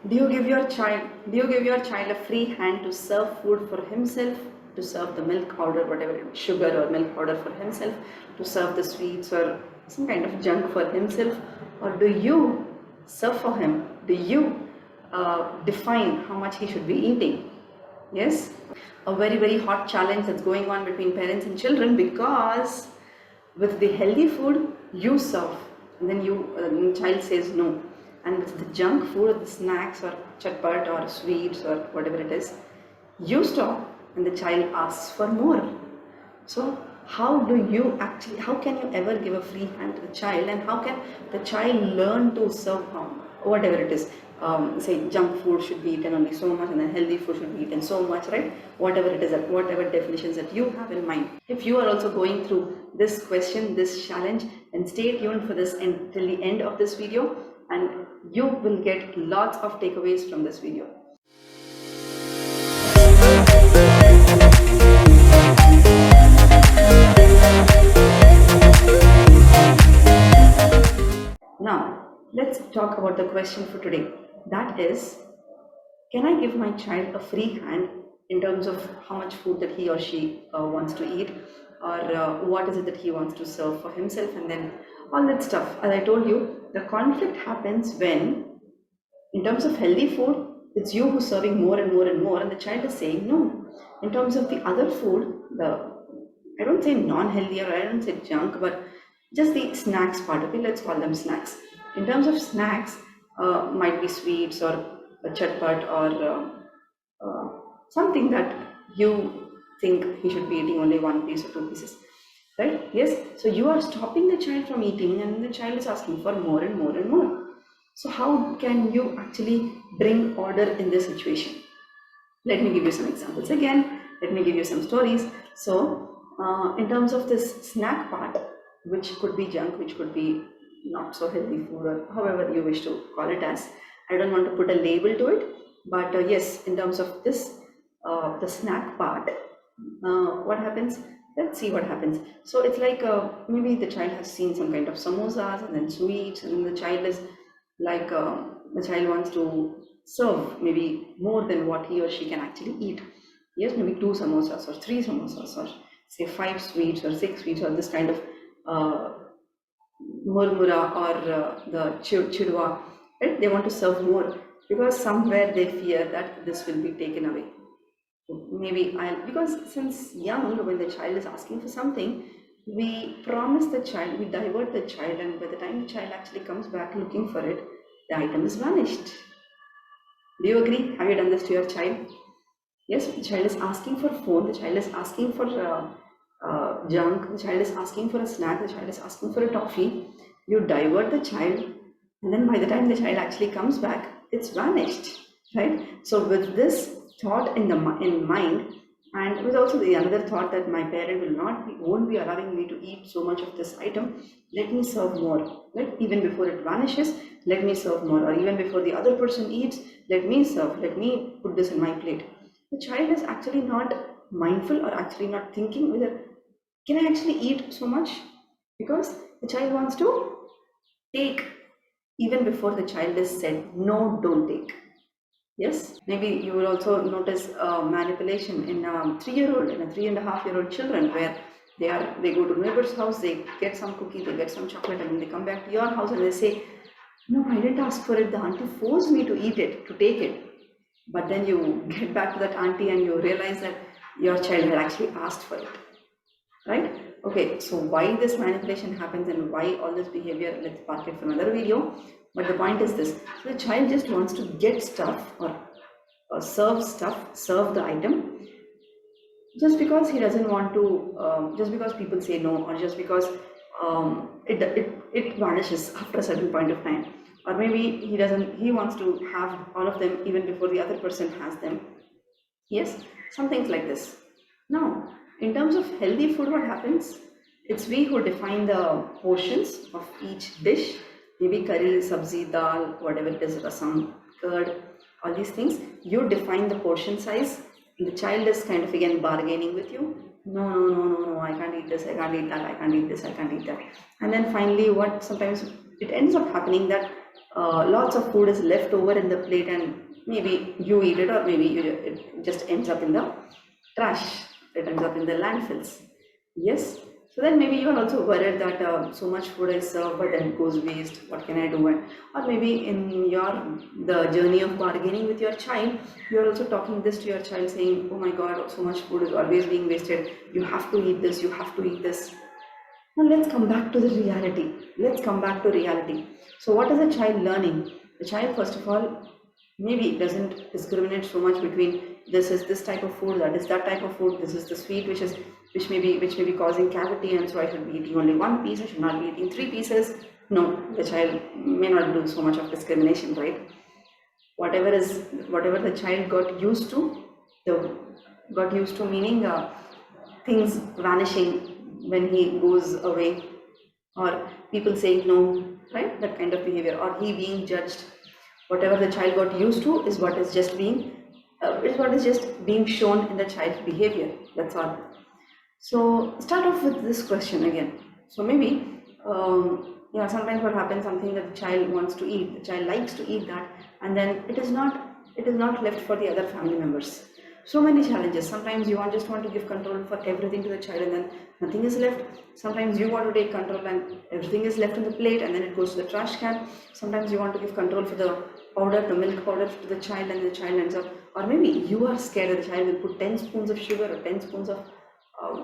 Do you give your child a free hand to serve food for himself, to serve the milk powder, whatever sugar or milk powder for himself, to serve the sweets or some kind of junk for himself, or do you serve for him? Do you define how much he should be eating? Yes, a very very hot challenge that's going on between parents and children, because with the healthy food you serve, and then the child says no, and with the junk food, the snacks or chatpat or sweets or whatever it is, you stop and the child asks for more. So how can you ever give a free hand to the child, and how can the child learn to serve whatever it is? Say junk food should be eaten only so much, and then healthy food should be eaten so much, right? Whatever it is, whatever definitions that you have in mind. If you are also going through this question, this challenge, then stay tuned for this until the end of this video, and you will get lots of takeaways from this video. Now, let's talk about the question for today. That is, can I give my child a free hand in terms of how much food that he or she wants to eat, or what is it that he wants to serve for himself, and then all that stuff. As I told you, the conflict happens when, in terms of healthy food, it's you who's serving more and more and more, and the child is saying no. In terms of the other food, I don't say non-healthy or I don't say junk, but just the snacks part of it, let's call them snacks. In terms of snacks, might be sweets or a chatpat or something that you think he should be eating only one piece or two pieces, right? Yes, so you are stopping the child from eating, and the child is asking for more and more and more. So how can you actually bring order in this situation? Let me give you some examples again. Let me give you some stories. So in terms of this snack part, which could be junk, which could be not so healthy food, or however you wish to call it as, I don't want to put a label to it, but yes, in terms of this, the snack part, what happens? Let's see what happens. So it's like maybe the child has seen some kind of samosas and then sweets, and the child is like, the child wants to serve maybe more than what he or she can actually eat. Yes, maybe 2 samosas or 3 samosas, or say 5 sweets or 6 sweets, or this kind of murmura or the chidwa, right? They want to serve more because somewhere they fear that this will be taken away. Maybe because since young, when the child is asking for something, we promise the child, we divert the child, and by the time the child actually comes back looking for it, the item is vanished. Do you agree? Have you done this to your child? Yes, the child is asking for phone, the child is asking for junk, the child is asking for a snack, the child is asking for a toffee. You divert the child, and then by the time the child actually comes back, it's vanished, right? So with this thought in mind, and with also the another thought that my parent won't be allowing me to eat so much of this item, let me serve more. Like even before it vanishes, let me serve more, or even before the other person eats, let me serve, let me put this in my plate. The child is actually not mindful, or actually not thinking whether can I actually eat so much, because the child wants to take even before the child is said no, don't take. Yes, maybe you will also notice manipulation in a 3-year-old, in a 3.5-year-old children, where they go to neighbor's house, they get some cookie, they get some chocolate, and then they come back to your house and they say, no, I didn't ask for it, the auntie forced me to eat it, to take it. But then you get back to that auntie and you realize that your child had actually asked for it, right? Okay, so why this manipulation happens and why all this behavior, let's park it for another video. But the point is this: so the child just wants to get stuff, or serve stuff, serve the item, just because he doesn't want to, just because people say no, or just because it vanishes after a certain point of time, or maybe he wants to have all of them even before the other person has them. Yes, some things like this. Now, in terms of healthy food, what happens? It's we who define the portions of each dish. Maybe curry, sabzi, dal, whatever it is, rasam, curd, all these things. You define the portion size. The child is kind of again bargaining with you. No, no, no, no, no, I can't eat this, I can't eat that, I can't eat this, I can't eat that. And then finally, what sometimes it ends up happening that lots of food is left over in the plate, and maybe you eat it, or maybe it just ends up in the trash, it ends up in the landfills. Yes, so then maybe you are also worried that so much food is served but then it goes waste, what can I do? And or maybe in your the journey of bargaining with your child, you are also talking this to your child, saying, oh my god, so much food is always being wasted, you have to eat this, you have to eat this. Now let's come back to the reality. Let's come back to reality. So what is a child learning? The child, first of all, maybe doesn't discriminate so much between this is this type of food, that is that type of food, this is the sweet which may be causing cavity, and so I should be eating only one piece, I should not be eating three pieces. No, the child may not do so much of discrimination, right? Whatever the child got used to, the got used to meaning things vanishing when he goes away, or people saying no, right? That kind of behavior, or he being judged. Whatever the child got used to is what is just being shown in the child's behavior. That's all. So start off with this question again. So maybe, sometimes what happens, something that the child wants to eat, the child likes to eat that, and then it is not left for the other family members. So many challenges. Sometimes you just want to give control for everything to the child, and then nothing is left. Sometimes you want to take control and everything is left on the plate, and then it goes to the trash can. Sometimes you want to give control for the powder, the milk powder to the child, and the child ends up, or maybe you are scared that the child will put 10 spoons of sugar or 10 spoons of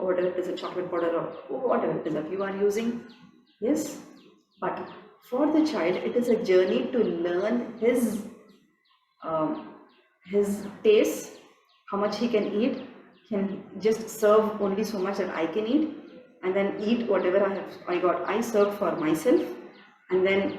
whatever it is, a chocolate powder or whatever it is that you are using. Yes, but for the child, it is a journey to learn his taste, how much he can eat, can just serve only so much that I can eat, and then eat whatever I served for myself, and then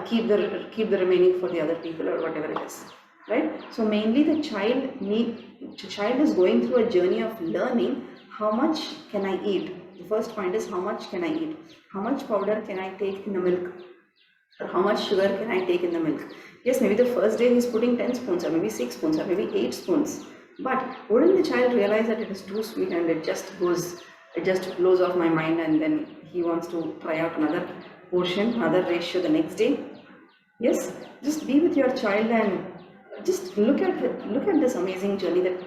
keep the remaining for the other people or whatever it is, right? So mainly the child is going through a journey of learning how much can I eat. The first point is how much can I eat, how much powder can I take in the milk, or how much sugar can I take in the milk. Yes, maybe the first day he's putting 10 spoons, or maybe 6 spoons, or maybe 8 spoons. But wouldn't the child realize that it is too sweet and it just blows off my mind, and then he wants to try out another portion, another ratio the next day? Yes, just be with your child and just look at this amazing journey that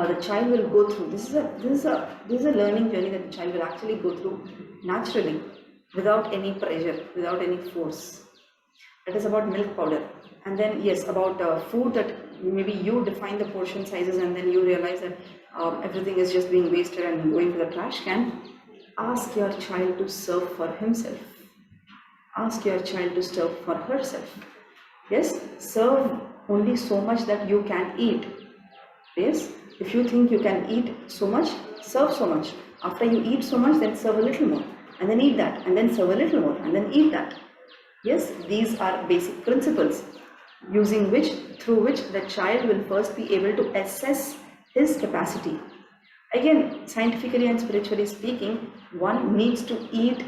the child will go through. This is a learning journey that the child will actually go through naturally, without any pressure, without any force. That is about milk powder. And then yes, about food, that maybe you define the portion sizes, and then you realize that everything is just being wasted and going to the trash can. Ask your child to serve for himself. Ask your child to serve for herself. Yes, serve only so much that you can eat. Yes, if you think you can eat so much, serve so much. After you eat so much, then serve a little more, and then eat that, and then serve a little more, and then eat that. Yes, these are basic principles through which the child will first be able to assess his capacity. Again, scientifically and spiritually speaking, one needs to eat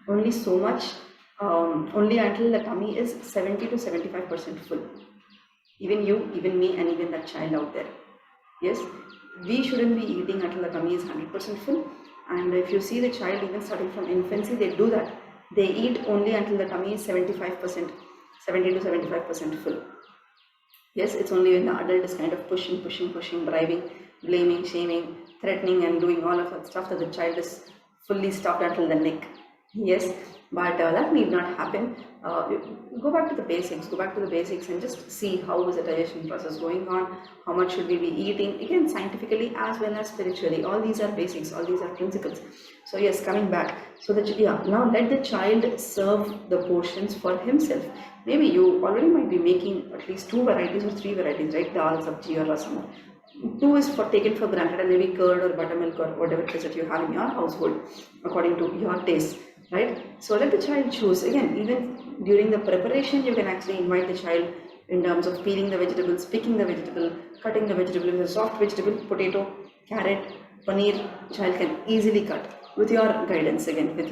only so much, only until the tummy is 70 to 75% full. Even you, even me, and even that child out there. Yes, we shouldn't be eating until the tummy is 100% full. And if you see the child, even starting from infancy, they do that. They eat only until the tummy is 75%, 70 to 75% full. Yes, it's only when the adult is kind of pushing, bribing, blaming, shaming, threatening, and doing all of that stuff that the child is fully stuffed until the neck. Yes, but that need not happen. Go back to the basics and just see how is the digestion process going on, how much should we be eating, again scientifically as well as spiritually. All these are basics, all these are principles. So yes, coming back, so that now let the child serve the portions for himself. Maybe you already might be making at least 2 varieties or 3 varieties, right? Dal, sabji or rasam. 2 is taken for granted, and maybe curd or buttermilk or whatever it is that you have in your household according to your taste, right? So let the child choose. Again, even during the preparation, you can actually invite the child in terms of peeling the vegetables, picking the vegetable, cutting the vegetable. If it's a soft vegetable, potato, carrot, paneer, child can easily cut with your guidance. Again, with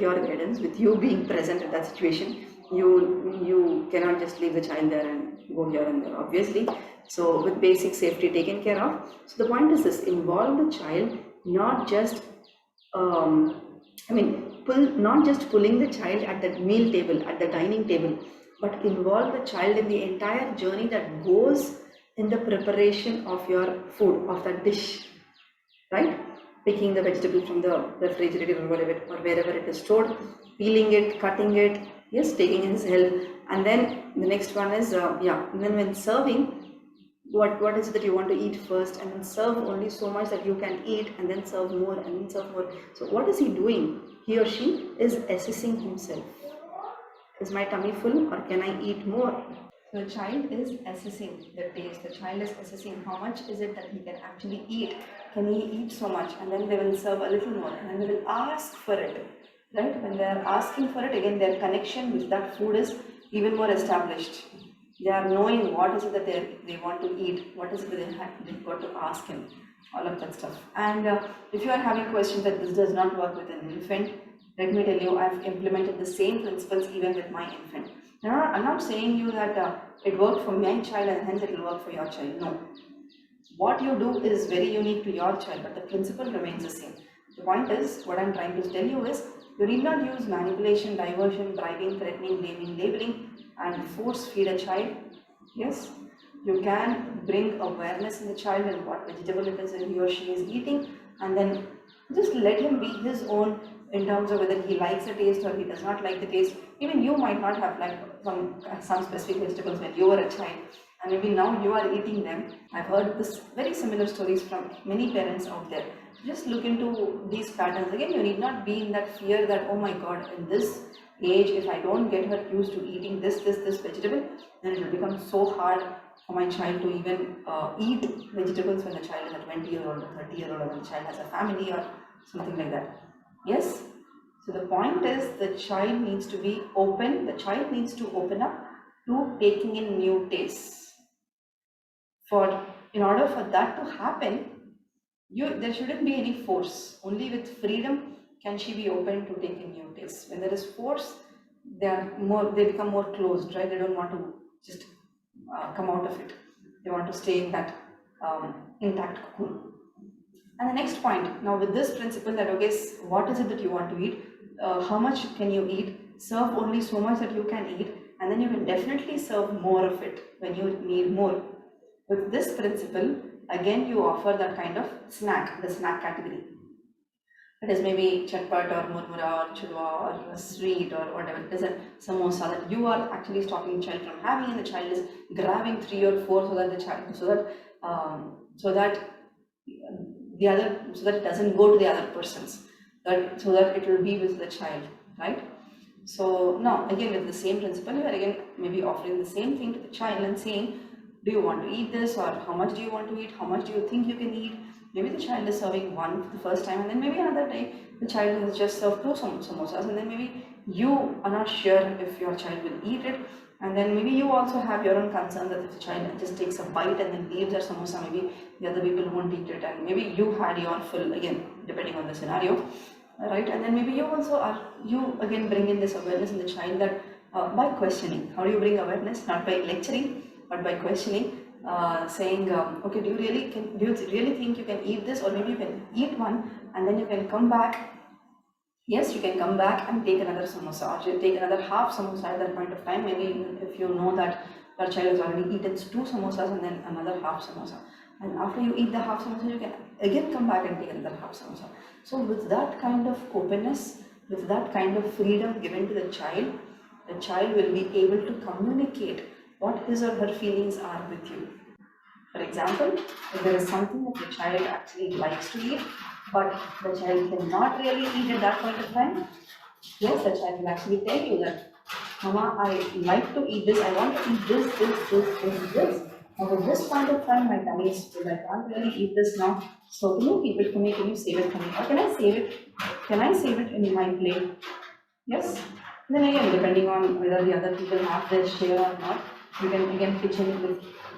you being present at that situation. You cannot just leave the child there and go here and there, obviously. So with basic safety taken care of. So the point is this: involve the child, not just not just pulling the child at the meal table, at the dining table, but involve the child in the entire journey that goes in the preparation of your food, of that dish, right? Picking the vegetable from the refrigerator or wherever it is stored, peeling it, cutting it, yes, taking his help. And then the next one is, and then when serving, what is it that you want to eat first, and then serve only so much that you can eat, and then serve more, and then serve more. So what is he doing? He or she is assessing himself. Is my tummy full or can I eat more? So the child is assessing the taste. The child is assessing how much is it that he can actually eat. Can he eat so much? And then they will serve a little more, and then they will ask for it. Right? When they are asking for it, again their connection with that food is even more established. They are knowing what is it that they want to eat, what is it that they've got to ask him, all of that stuff. And if you are having questions that this does not work with an infant, let me tell you, I've implemented the same principles even with my infant. Now, I'm not saying you that it worked for my child and hence it will work for your child. No. What you do is very unique to your child, but the principle remains the same. The point is, what I'm trying to tell you is, you need not use manipulation, diversion, bribing, threatening, blaming, labeling, and force feed a child. Yes, you can bring awareness in the child and what vegetable it is that he or she is eating, and then just let him be his own in terms of whether he likes the taste or he does not like the taste. Even you might not have liked some specific vegetables when you were a child, and maybe now you are eating them. I've heard this very similar stories from many parents out there. Just look into these patterns. Again, you need not be in that fear that, oh my god, in this age, if I don't get her used to eating this vegetable, then it will become so hard for my child to even eat vegetables when the child is a 20-year-old or 30-year-old, or when the child has a family or something like that. Yes? So the point is, the child needs to be open, the child needs to open up to taking in new tastes. In order for that to happen, there shouldn't be any force. Only with freedom can she be open to taking new tastes. When there is force, they become more closed, right? They don't want to just come out of it. They want to stay in that intact cocoon. And the next point, now with this principle that, okay, what is it that you want to eat? How much can you eat? Serve only so much that you can eat, and then you can definitely serve more of it when you need more. With this principle, again you offer that kind of snack, the snack category. It is maybe chatpat or murmura or chudwa or a sweet or whatever it is, a samosa that you are actually stopping the child from having, and the child is grabbing 3 or 4 so that the child so that it doesn't go to the other persons, so that it will be with the child, right? So now again with the same principle, you are again maybe offering the same thing to the child and saying, do you want to eat this, or how much do you want to eat, how much do you think you can eat? Maybe the child is serving one for the first time, and then maybe another day the child has just served 2 samosas, and then maybe you are not sure if your child will eat it, and then maybe you also have your own concern that if the child just takes a bite and then leaves their samosa, maybe the other people won't eat it, and maybe you had your full, again depending on the scenario, right? And then maybe you again bring in this awareness in the child that by questioning. How do you bring awareness? Not by lecturing, but by questioning, saying, okay, do you really think you can eat this, or maybe you can eat one and then you can come back. Yes, you can come back and take another samosa, or you take another half samosa at that point of time. Maybe if you know that your child has already eaten 2 samosas and then another half samosa, and after you eat the half samosa, you can again come back and take another half samosa. So with that kind of openness, with that kind of freedom given to the child will be able to communicate what his or her feelings are with you. For example, if there is something that the child actually likes to eat, but the child cannot really eat at that point of time, yes, the child will actually tell you that, Mama, I like to eat this, I want to eat this. But at this point of time, my tummy is full, I can't really eat this now. So can you keep it for me? Can you save it for me? Or can I save it? Can I save it in my plate? Yes. And then again, depending on whether the other people have their share or not, you can again pitch in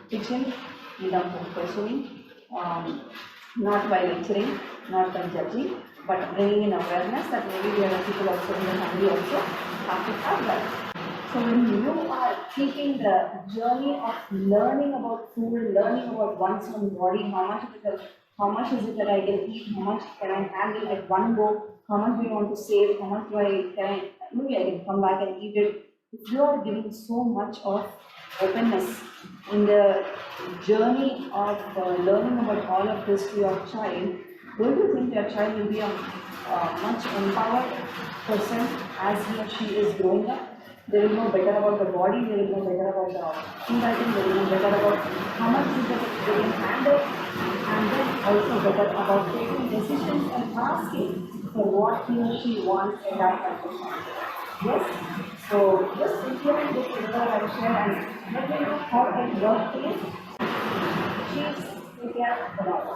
in terms of questioning, not by lecturing, not by judging, but bringing in awareness that maybe the other people also in the family also have to have that. So when you are keeping the journey of learning about food, learning about one's own body, how much is it that I can eat, how much can I handle at one go, how much do you want to save, how much maybe I can come back and eat it. if you are giving so much of openness in the journey of learning about all of this to your child, don't you think your child will be a much empowered person as he or she is growing up? They will know better about the body, they will know better about the handwriting, they will know better about how much is that they can handle, and then also better about taking decisions and asking for what he or she wants in that condition. Yes, so just implement this whatever I share and let me know how it works for you. Please take care of the dog.